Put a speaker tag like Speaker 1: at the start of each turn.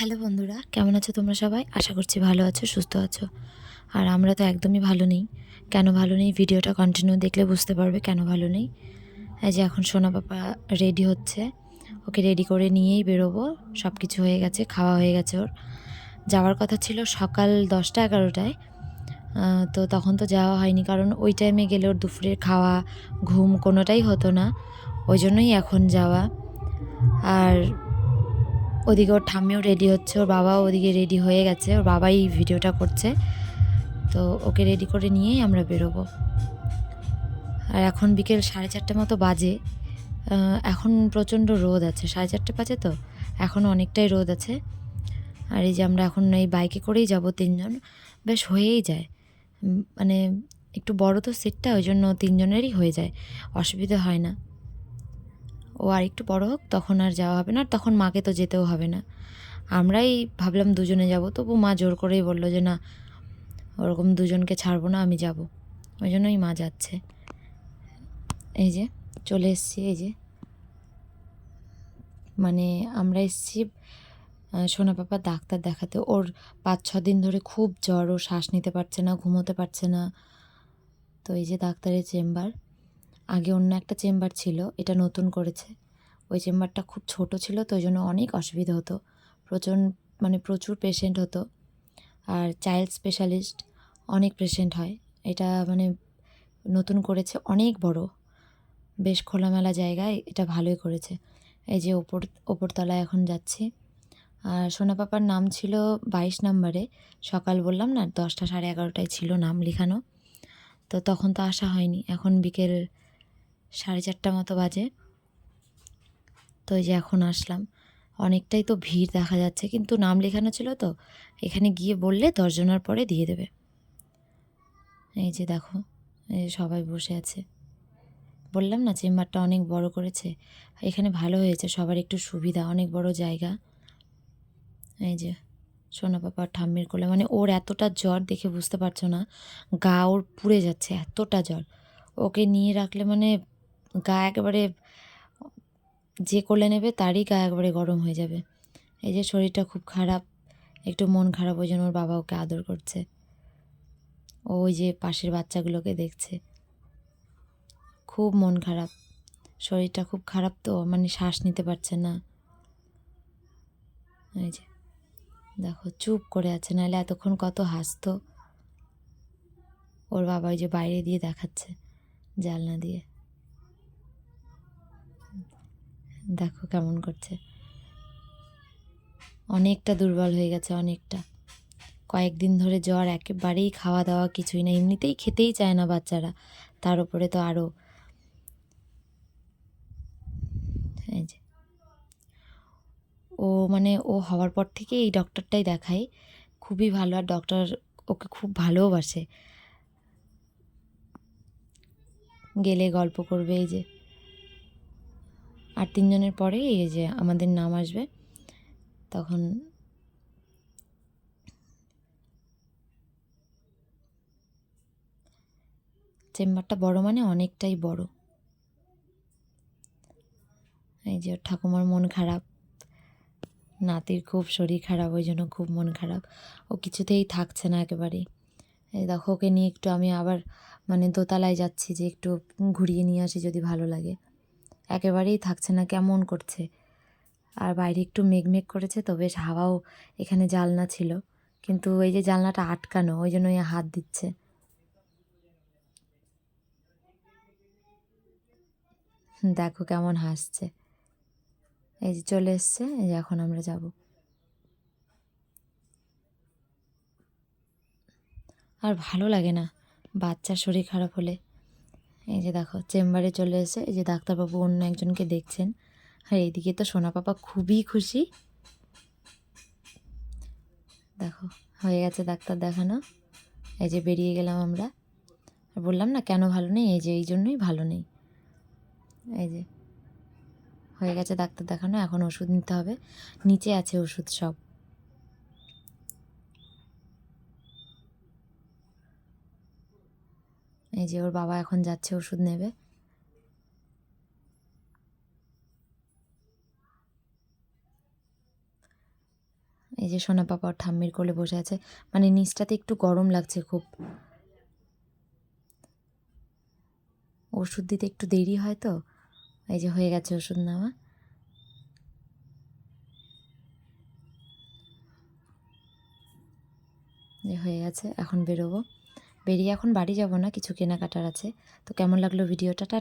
Speaker 1: Hello বন্ধুরা, কেমন আছো তোমরা সবাই? আশা করছি ভালো আছো, সুস্থ আছো। আর আমরা তো একদমই ভালো নেই। কেন ভালো নেই ভিডিওটা কন্টিনিউ দেখলে বুঝতে পারবে কেন ভালো নেই। এই যে এখন সোনা পাপা রেডি হচ্ছে, ওকে রেডি করে নিয়েই বেরোবো। সব কিছু হয়ে গেছে, খাওয়া হয়ে গেছে, ওর যাওয়ার কথা ছিল সকাল 10টা-11টায়। তো তখন তো যাওয়া হয়নি, কারণ ওই টাইমে গেলে ওর দুপুরের খাওয়া ঘুম কোনোটাই হতো না, ওই জন্যই এখন যাওয়া। আর ওদিকে ওর ঠাম্মিও রেডি হচ্ছে, ওর বাবাও ওদিকে রেডি হয়ে গেছে, ওর বাবাই ভিডিওটা করছে। তো ওকে রেডি করে নিয়েই আমরা বেরোবো। আর এখন বিকেল 4:30 মতো বাজে। এখন প্রচণ্ড রোদ আছে, 4:30 বাজে তো এখন অনেকটাই রোদ আছে। আর এই যে আমরা এখন এই বাইকে করেই যাব, 3জন বেশ হয়েই যায়। মানে একটু বড় তো সিটটা, ওই জন্য 3জনেরই হয়ে যায়, অসুবিধা হয় না। ও আর একটু বড় হোক, তখন আর যাওয়া হবে না, আর তখন মাকে তো যেতেও হবে না। আমরাই ভাবলাম দুজনে যাব, তবু মা জোর করেই বললো যে না, ওরকম দুজনকে ছাড়বো না, আমি যাব। ওই জন্যই মা যাচ্ছে। এই যে চলে এসেছি, এই যে মানে আমরা এসেছি সোনা পাপা ডাক্তার দেখাতে। ওর 5-6 দিন ধরে খুব জ্বর, ও শ্বাস নিতে পারছে না, ঘুমোতে পারছে না। তো এই যে ডাক্তারের চেম্বার। আগে অন্য একটা চেম্বার ছিল, এটা নতুন করেছে। ওই চেম্বারটা খুব ছোট ছিল, তো ওই জন্য অনেক অসুবিধা হতো, প্রচুর পেশেন্ট হতো। আর চাইল্ড স্পেশালিস্ট অনেক পেশেন্ট হয়। এটা নতুন করেছে, অনেক বড়, বেশ খোলামেলা জায়গায়, এটা ভালোই করেছে। এই যে ওপরতলায় এখন যাচ্ছি। আর সোনা পাপার নাম ছিল 22 নম্বরে। সকাল বললাম না 10টা 11:30টায় ছিল নাম লেখানো, তো তখন তো আসা হয়নি। এখন বিকেল 4:30 মতো বাজে। তো এই যে এখন আসলাম, অনেকটাই তো ভিড় দেখা যাচ্ছে, কিন্তু নাম লেখানো ছিল তো, এখানে গিয়ে বললে 10 জনের পরে দিয়ে দেবে। এই যে দেখো, এই যে সবাই বসে আছে। বললাম না চেম্বারটা অনেক বড় করেছে, এখানে ভালো হয়েছে, সবার একটু সুবিধা, অনেক বড় জায়গা। এই যে সোনা পাপা ঠাম্মির কোলে, ওর এতটা জ্বর দেখে বুঝতে পারছো না, গা ওর পুড়ে যাচ্ছে, এতটা জ্বর। ওকে নিয়ে রাখলে গা একেবারে, যে কোলে নেবে তারই গা একবারে গরম হয়ে যাবে। এই যে শরীরটা খুব খারাপ, একটু মন খারাপ, ওই জন্য ওর বাবা ওকে আদর করছে। ওই যে পাশের বাচ্চাগুলোকে দেখছে, খুব মন খারাপ, শরীরটা খুব খারাপ, তো শ্বাস নিতে পারছে না। এই যে দেখো চুপ করে আছে, নাহলে এতক্ষণ কত হাসতো। ওর বাবা ওই যে বাইরে দিয়ে দেখাচ্ছে, জানলা দিয়ে, দেখো কেমন করছে। অনেকটা দুর্বল হয়ে গেছে, অনেকটা। কয়েকদিন ধরে জ্বর, একেবারেই খাওয়া দাওয়া কিছুই না, এমনিতেই খেতেই চায় না বাচ্চারা, তার উপরে তো আরও। এই যে ও হওয়ার পর থেকে এই ডক্টরটাই দেখাই, খুবই ভালো। আর ডক্টর ওকে খুব ভালোবাসে, গেলে গল্প করবে। এই যে আর 3জনের পরে এই যে আমাদের নাম আসবে, তখন চেম্বারটা বড়, অনেকটাই বড়। এই যে ঠাকুমার মন খারাপ, নাতির খুব শরীর খারাপ, ওই জন্য খুব মন খারাপ, ও কিছুতেই থাকছে না একেবারেই। এই দেখো ওকে নিয়ে একটু আমি আবার দোতলায় যাচ্ছি, যে একটু ঘুরিয়ে নিয়ে আসি যদি ভালো লাগে। একেবারেই থাকছে না, কেমন করছে। আর বাইরে একটু মেঘমেঘ করেছে, তো বেশ হাওয়াও, এখানে জানলা ছিল, কিন্তু এই যে জানলাটা আটকানো, ওই জন্য হাত দিচ্ছে। দেখো কেমন হাসছে। এই যে চলে এসছে, এই যে এখন আমরা যাব। আর ভালো লাগে না বাচ্চার শরীর খারাপ হলে। এই যে দেখো চেম্বারে চলে এসে, এই যে ডাক্তারবাবু অন্য একজনকে দেখছেন। আর এইদিকে তো সোনা পাপা খুবই খুশি। দেখো হয়ে গেছে ডাক্তার দেখানো। এই যে বেরিয়ে গেলাম আমরা। আর বললাম না কেন ভালো নেই, এই যে এই জন্যই ভালো নেই। এই যে হয়ে গেছে ডাক্তার দেখানো, এখন ওষুধ নিতে হবে, নিচে আছে ওষুধ সব। এই যে ওর বাবা এখন যাচ্ছে ওষুধ নেবে। এই যে সোনা পাপা ওর ঠাম্মির কোলে বসে আছে, মানে নিচটাতে একটু গরম লাগছে খুব। ওষুধ দিতে একটু দেরি হয় তো। এই যে হয়ে গেছে ওষুধ নেওয়া। যে হয়ে গেছে, এখন বেরোবো। বেরিয়ে এখন বাড়ি যাব না, কিছু কেনাকাটার আছে। তো কেমন লাগলো ভিডিওটা? টাটা।